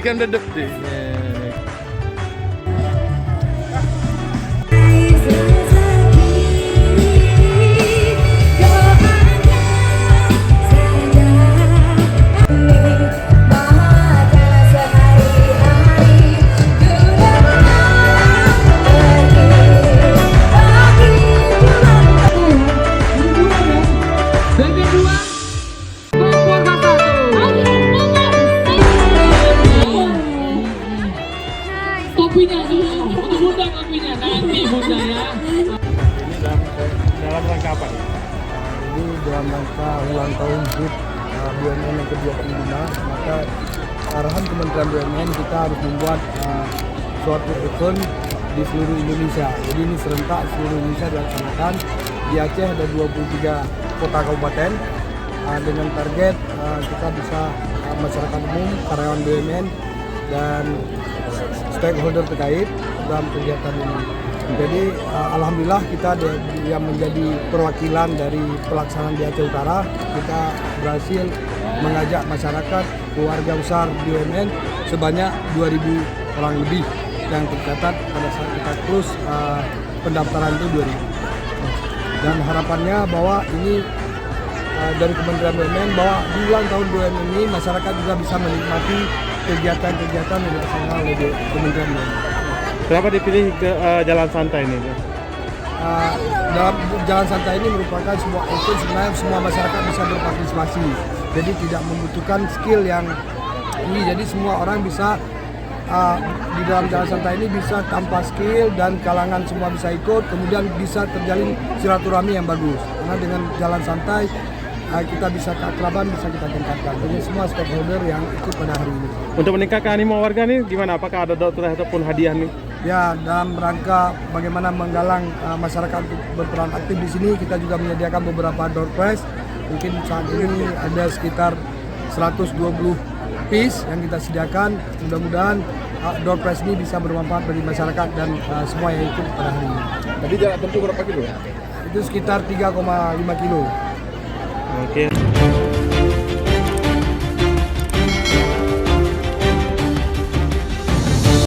kan dedep deh. Kopinya dulu, untuk bunda kopinya nanti bunda ya. Ini dalam rangka apa? Ini dalam rangka ulang tahun HUT BUMN yang ke-25, maka arahan Kementerian BUMN kita harus membuat suatu event di seluruh Indonesia. Jadi ini serentak seluruh Indonesia dilaksanakan. Di Aceh ada 23 kota kabupaten dengan target kita bisa masyarakat umum, karyawan BUMN dan stakeholder terkait dalam kegiatan ini. Jadi alhamdulillah kita yang menjadi perwakilan dari pelaksanaan di Aceh Utara, kita berhasil mengajak masyarakat keluarga besar BUMN sebanyak 2.000 orang lebih yang tercatat pada saat kita close pendaftaran itu 2.000. Dan harapannya bahwa ini dari Kementerian BUMN bahwa di ulang tahun BUMN ini masyarakat juga bisa menikmati kegiatan-kegiatan yang dilaksanakan oleh Kementerian BUMN. Kenapa dipilih ke jalan santai ini? Dalam jalan santai ini merupakan sebuah event sebenarnya semua masyarakat bisa berpartisipasi. Jadi tidak membutuhkan skill yang tinggi. Jadi semua orang bisa di dalam jalan santai ini bisa tanpa skill dan kalangan semua bisa ikut. Kemudian bisa terjalin silaturahmi yang bagus. Karena dengan jalan santai kita bisa keakraban, bisa kita tingkatkan. Jadi semua stakeholder yang ikut pada hari ini. Untuk meningkatkan animo warga nih, gimana? Apakah ada door prize ataupun hadiah nih? Ya, dalam rangka bagaimana menggalang masyarakat untuk berperan aktif di sini, kita juga menyediakan beberapa door prize. Mungkin saat ini ada sekitar 120 piece yang kita sediakan. Mudah-mudahan door prize ini bisa bermanfaat bagi masyarakat dan semua yang ikut pada hari ini. Tadi jarak tempuh berapa kilo? Itu sekitar 3,5 kilo. Oke,